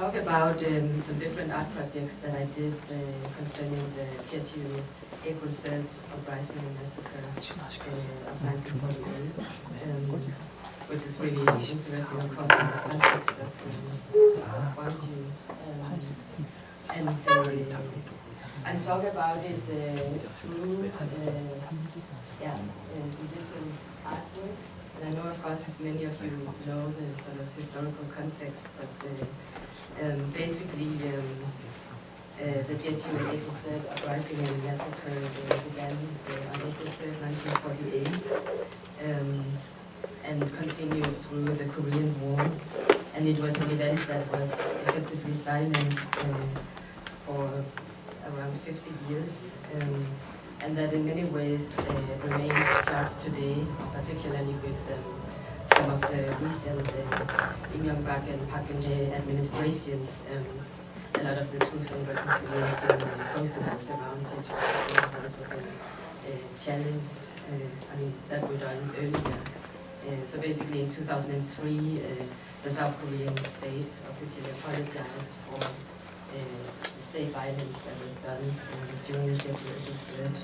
talk about some different art projects that I did concerning the Jeju April 3rd uprising and massacre of 1948, which is really interesting, of course, in this context of Gwangju. And talk about it through some different artworks. And I know, of course, many of you know the sort of historical context, but basically the Jeju April 3rd uprising and massacre began on April 3rd, 1948, and continues through the Korean War. And it was an event that was effectively silenced for around 50 years, and that in many ways remains charged today, particularly with some of the recent Im Young-bak and Park Geun-hye administrations. A lot of the truth and reconciliation processes around it have also been challenged. I mean, that were done earlier. So basically in 2003, the South Korean state officially apologized for the state violence that was done during Jeju April 3rd.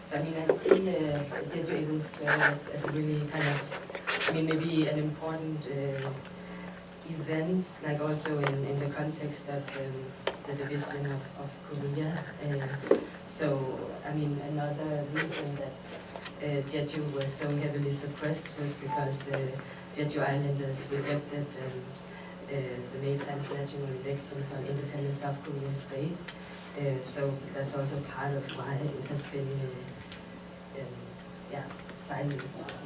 So I mean, I see Jeju April 3rd as a really kind of, I mean, maybe an important event, like also in the context of the division of Korea. So I mean, another reason that Jeju was so heavily suppressed was because Jeju Islanders rejected the May 10th national election for an independent South Korean state. So that's also part of why it has been silenced also.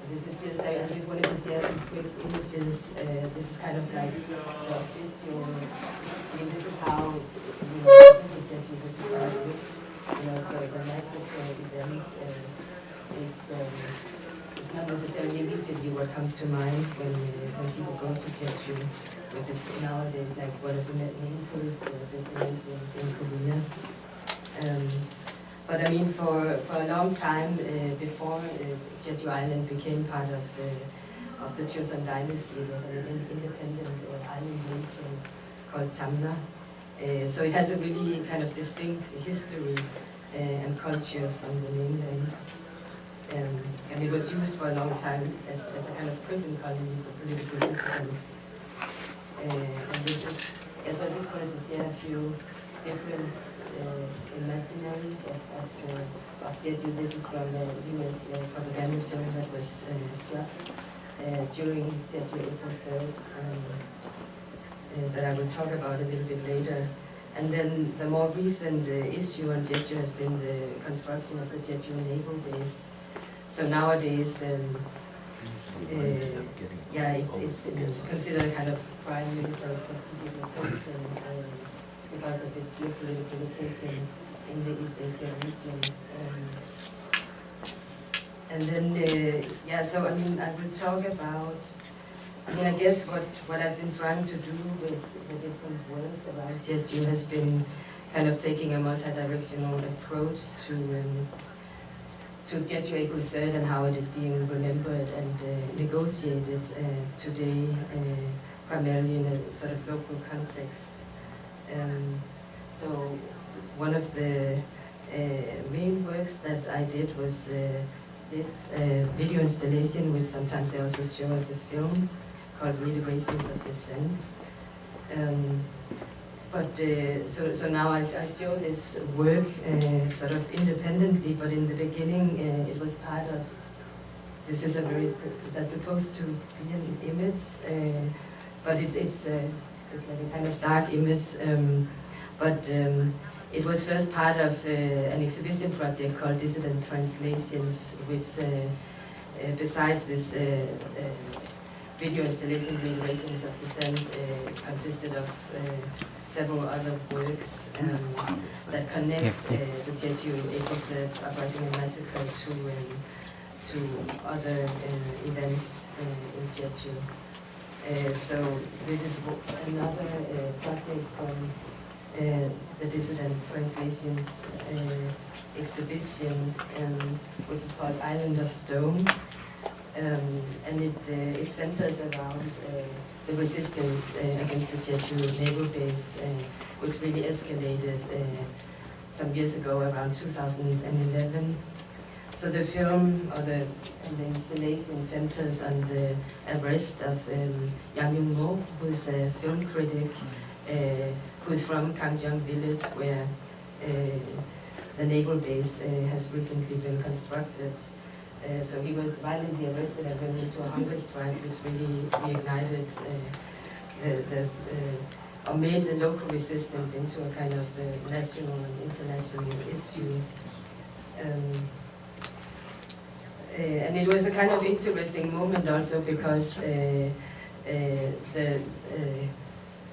This is just, I just wanted to share some quick images. This is kind of like the official, I mean, this is how, Jeju, this is how it looks. So the massacre event is not necessarily immediately what comes to mind when people go to Jeju, which is nowadays like one of the main tourist destinations in Korea. But I mean, for a long time before Jeju Island became part of the Joseon dynasty, it was an independent island nation called Jamna. So it has a really kind of distinct history and culture from the mainland. And it was used for a long time as a kind of prison colony for political dissidents. And this is, so I just wanted to share a few different imaginaries of Jeju. This is from the US propaganda film that was shot during Jeju April 3rd, that I will talk about a little bit later. And then the more recent issue on Jeju has been the construction of the Jeju naval base. So nowadays, it's been considered a kind of prime military strategic location because of its geopolitical location in the East Asia region. And then, so I mean, I will talk about, I mean, I guess what I've been trying to do with the different works around Jeju has been kind of taking a multi-directional approach to Jeju April 3rd and how it is being remembered and negotiated today, primarily in a sort of local context. So one of the main works that I did was this video installation, which sometimes I also show as a film, called Reiteration of Dissent. So now I show this work sort of independently, but in the beginning it was part of, this is that's supposed to be an image, but it's like a kind of dark image, but it was first part of an exhibition project called Dissident Translations, which besides this video installation, Reiterations of Dissent, consisted of several other works that connect the Jeju April 3rd uprising and massacre to other events in Jeju. So this is another project from the Dissident Translations exhibition, which is called Island of Stone. And it centers around the resistance against the Jeju naval base, which really escalated some years ago, around 2011. So the film, the installation centers on the arrest of Yang Yun-mo, who's a film critic, who's from Kangjong village, where the naval base has recently been constructed. So he was violently arrested and went into a hunger strike, which really reignited or made the local resistance into a kind of national and international issue. And it was a kind of interesting moment also because the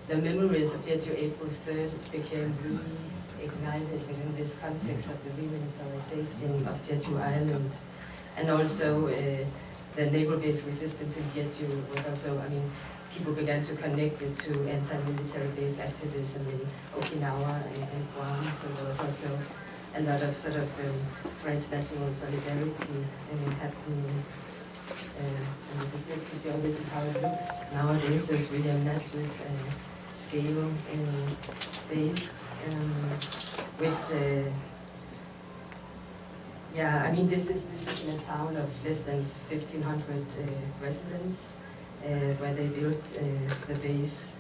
memories of Jeju April 3rd became really ignited within this context of the remilitarization of Jeju Island. And also the naval base resistance in Jeju was also, I mean, people began to connect it to anti-military base activism in Okinawa and Guam, so there was also a lot of sort of transnational solidarity happening. And this is just to show this is how it looks nowadays. There's really a massive scale base, which yeah, I mean, this is in a town of less than 1,500 residents, where they built the base.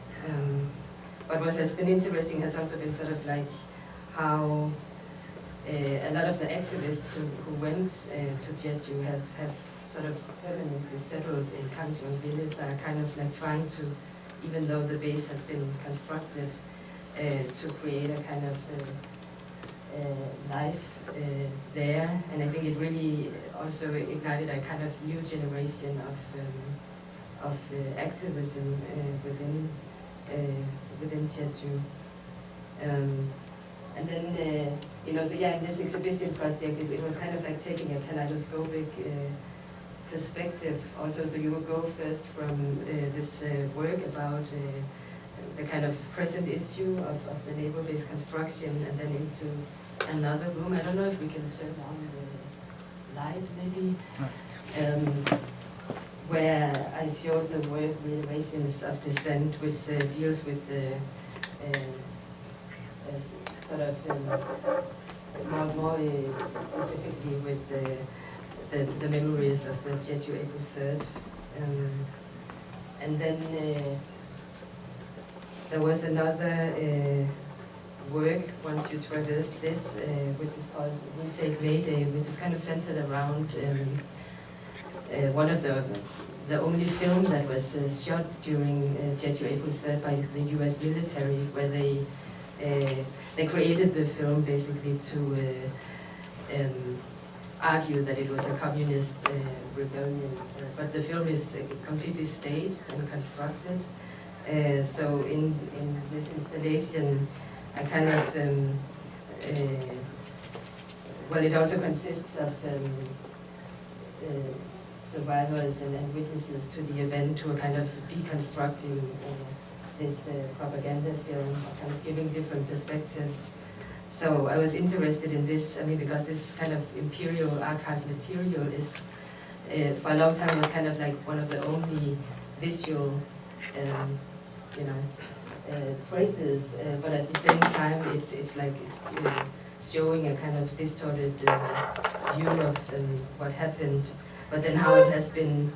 But what has been interesting has also been sort of like how a lot of the activists who went to Jeju have sort of permanently settled in Kangjong village, are kind of like trying to, even though the base has been constructed, to create a kind of life there. And I think it really also ignited a kind of new generation of activism within Jeju. And then, you know, so yeah, in this exhibition project, it was kind of like taking a kaleidoscopic perspective also. So you would go first from this work about the kind of present issue of the naval base construction, and then into another room. I don't know if we can turn on the light, maybe, where I showed the work Reiterations of Dissent, which deals with the sort of more specifically with the memories of the Jeju April 3rd. And then there was another work, once you traversed this, which is called Retake Mayday, which is kind of centered around one of the only film that was shot during Jeju April 3rd by the US military, where they created the film basically to argue that it was a communist rebellion. But the film is completely staged and constructed. So in this installation, I kind of, well, it also consists of survivors and witnesses to the event who are kind of deconstructing this propaganda film, kind of giving different perspectives. So I was interested in this, I mean, because this kind of imperial archive material is, for a long time, was kind of like one of the only visual, you know, traces, but at the same time, it's like showing a kind of distorted view of what happened, but then how it has been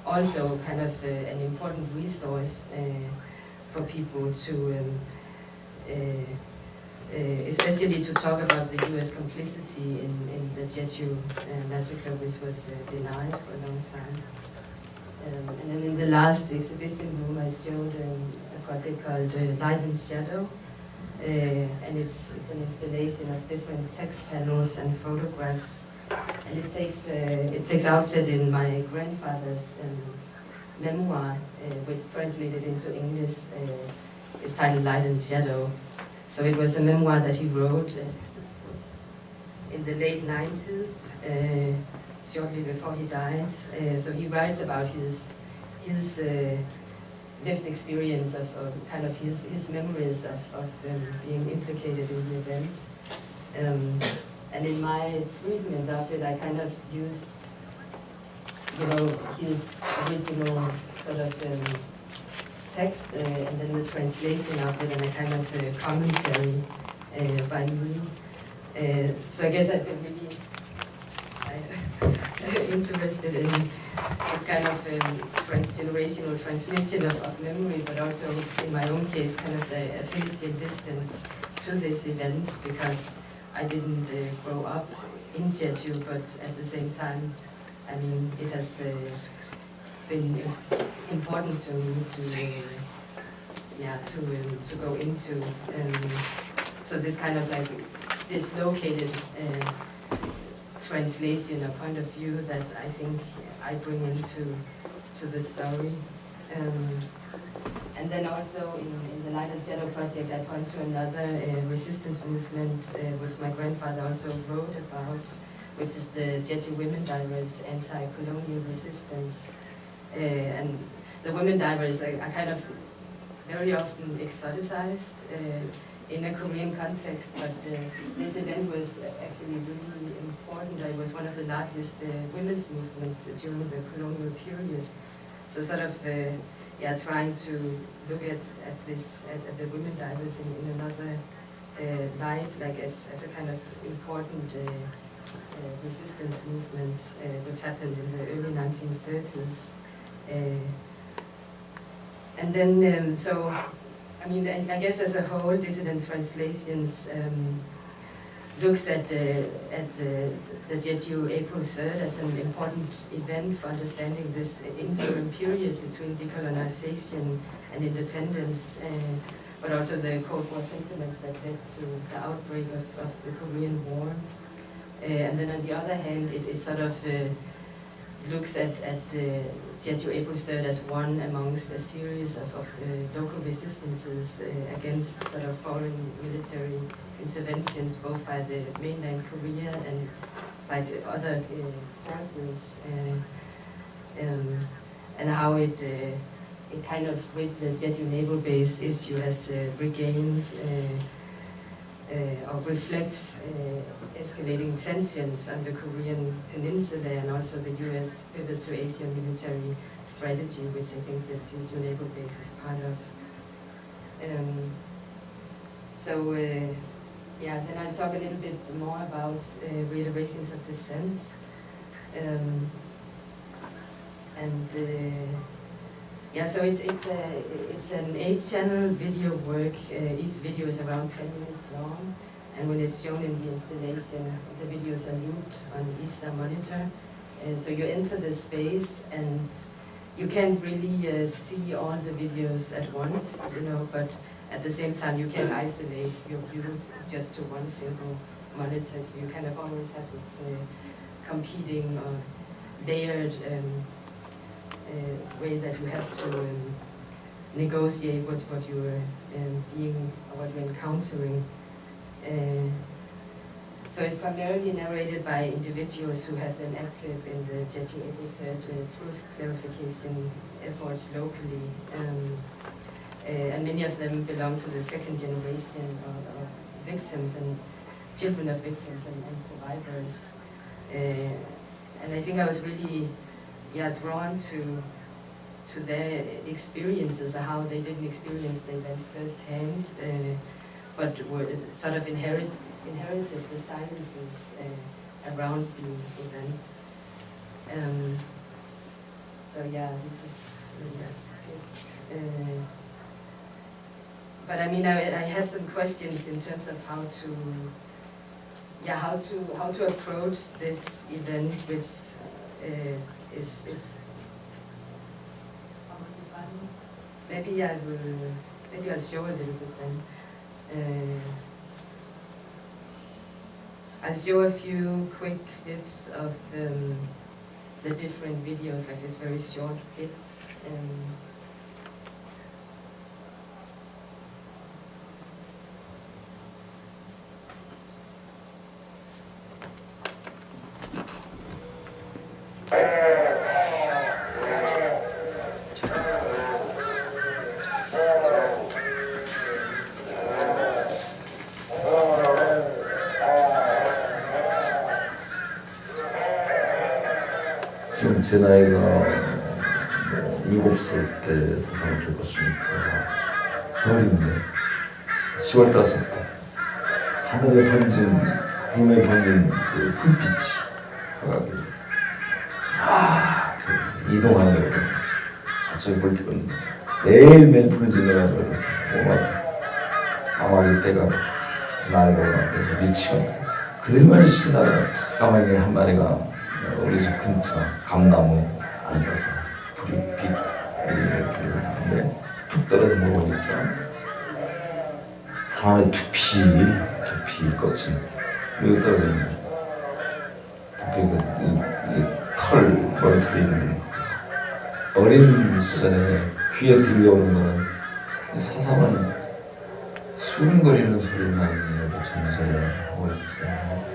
also kind of an important resource for people to, especially to talk about the US complicity in the Jeju massacre, which was denied for a long time. And then in the last exhibition room, I showed a project called Light and Shadow, and it's an installation of different text panels and photographs, and it takes outset in my grandfather's memoir, which translated into English is titled Light and Shadow. So it was a memoir that he wrote in the late 90s, shortly before he died. So he writes about his lived experience of kind of his memories of being implicated in the event. And in my treatment of it, I kind of use you know, his original sort of text and then the translation of it and a kind of commentary by me. So I guess I've been really interested in this kind of transgenerational transmission of memory, but also in my own case, kind of the affinity and distance to this event, because I didn't grow up in Jeju, but at the same time, I mean, it has been important to me to go into. So this kind of like dislocated translation, a point of view that I think I bring into the story. And then also in the Light and Shadow project, I point to another resistance movement, which my grandfather also wrote about, which is the Jeju Women Divers anti-colonial resistance. And the women divers are kind of very often exoticized in a Korean context, but this event was actually really important. It was one of the largest women's movements during the colonial period. So sort of, trying to look at the women divers in another light, like as a kind of important resistance movement, which happened in the early 1930s. And then, so, I mean, I guess as a whole, Dissident Translations looks at the Jeju April 3rd as an important event for understanding this interim period between decolonization and independence, but also the Cold War sentiments that led to the outbreak of the Korean War. And then on the other hand, it sort of looks at Jeju April 3rd as one amongst a series of local resistances against sort of foreign military interventions, both by the mainland Korea and by the other forces, and how it kind of, with the Jeju naval base issue, has regained or reflects escalating tensions on the Korean peninsula, and also the US pivot to Asian military strategy, which I think the Jeju naval base is part of. Then I'll talk a little bit more about reiterations of dissent. So it's an 8-channel video work. Each video is around 10 minutes long, and when it's shown in the installation, the videos are looped on each monitor. So you enter the space, and you can't really see all the videos at once, you know, but at the same time you can isolate your view just to one single monitor. So you kind of always have this competing or layered way that you have to negotiate what you're being, or what you're encountering. So it's primarily narrated by individuals who have been active in the Jeju April 3rd truth clarification efforts locally, and many of them belong to the second generation of victims and children of victims and survivors. And I think I was really drawn to their experiences, how they didn't experience the event firsthand, but were sort of inherited the silences around the events. This is good. But I mean, I had some questions in terms of how to approach this event, which is maybe I'll show a little bit then. I'll show a few quick clips of the different videos, like this very short bits. So 제 나이가 7살 때 세상을 겪었으니까 어린데 10월 5일 하늘에 번진 구름에 번진 그 불빛이 이동하는 거예요. 저쪽에 볼 때는 매일매일 불을 지나가지고 까마귀 떼가 날고 그래서 미치고 그들만 신나는 까마귀 한 마리가 우리 집 근처 감나무 앉아서 불이 이렇게 하는데 툭 떨어져 먹으니까 사람의 두피 껍질 여기 떨어지는 털 머리털이 있는 어린 시절에 귀에 들려오는 거는 사사만 수근거리는 소리만 전설을 하고 있었어요.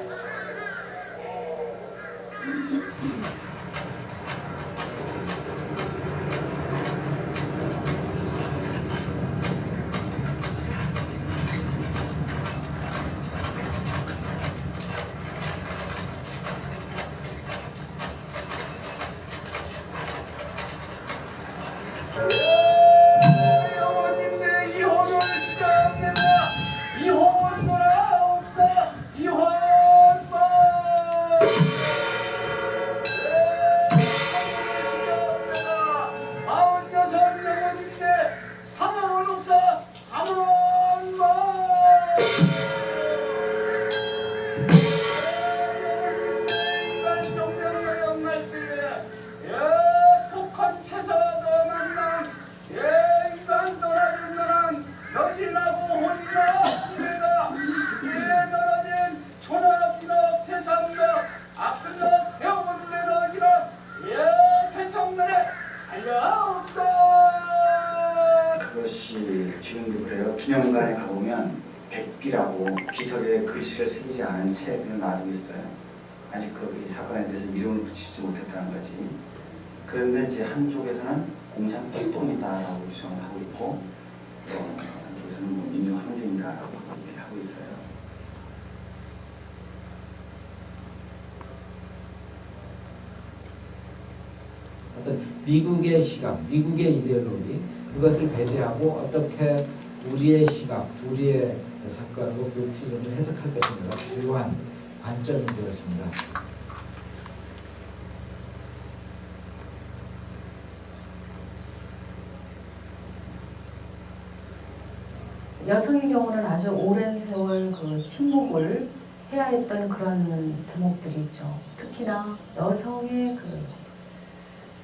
지금도 그래요. 기념관에 가보면 백비라고 기석에 글씨를 새기지 않은 채 그냥 놔두고 있어요. 아직 이 사건에 대해서 이름을 붙이지 못했다는 거지. 그런데 이제 한쪽에서는 공산 폭동이다라고 주장을 하고 있고, 또 한쪽에서는 민주 항쟁이다라고 얘기를 하고 있어요. 어떤 미국의 시각, 미국의 이데올로기 그것을 배제하고 어떻게 우리의 시각, 우리의 사건과 그 필름을 해석할 것인가가 주요한 관점이 되었습니다. 여성의 경우는 아주 오랜 세월 그 침묵을 해야 했던 그런 대목들이 있죠. 특히나 여성의 그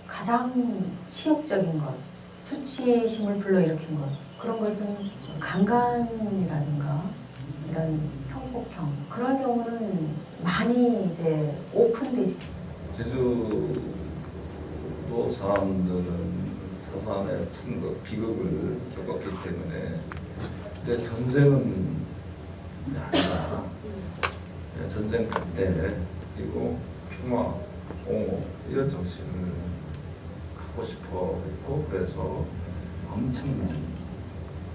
가장 치욕적인 것, 수치심을 불러일으킨 것, 그런 것은 강간이라든가 이런 성폭행 그런 경우는 많이 이제 오픈되지. 제주도 사람들은 사산의 천국, 비극을 겪었기 때문에 이제 전쟁은 아니다. 전쟁 반대 그리고 평화, 옹호 이런 정신을 갖고 싶어 했고 그래서 엄청난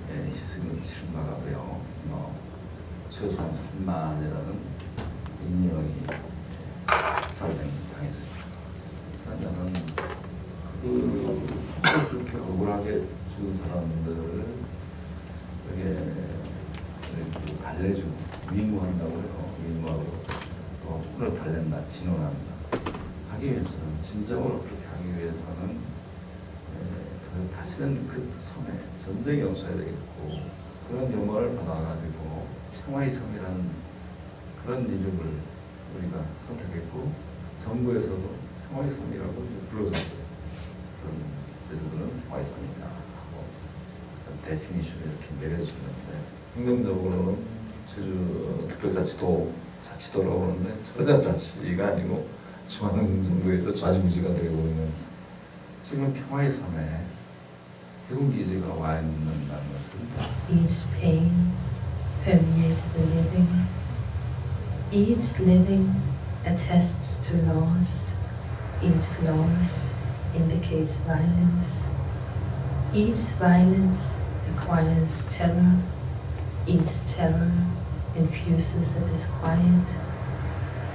희생을 치른 바라고요. 최소한 3만이라는 인명이 학살당했습니다. 저는 그렇게 억울하게 죽은 사람들을 이렇게 달래주고 위무한다고요. 위무하고 또 혼을 달랜다, 진원한다 하기 위해서는 진정으로 그렇게 하기 위해서는 다시는 그 섬에 전쟁이 없어야 되겠고 그런 영광을 받아가지고 평화의 섬이라는 그런 이름을 우리가 선택했고 정부에서도 평화의 섬이라고 불러줬어요. 그럼 제주도는 평화의 섬이다 하고 데피니션을 이렇게 내려주는데 행정적으로는 제주 특별자치도라고 하는데 초자치가 아니고 중앙정부에서 좌지우지가 되고 있는 지금 평화의 섬에 해군 기지가 와 있는다는 것은 Each pain permeates the living. Each living attests to loss. Each loss indicates violence. Each violence requires terror. Each terror infuses a disquiet.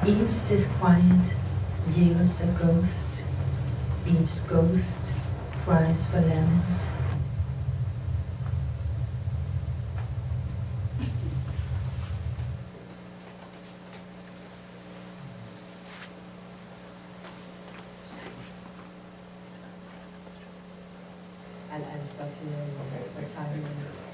Each disquiet yields a ghost. Each ghost cries for lament. I'll stop here for time.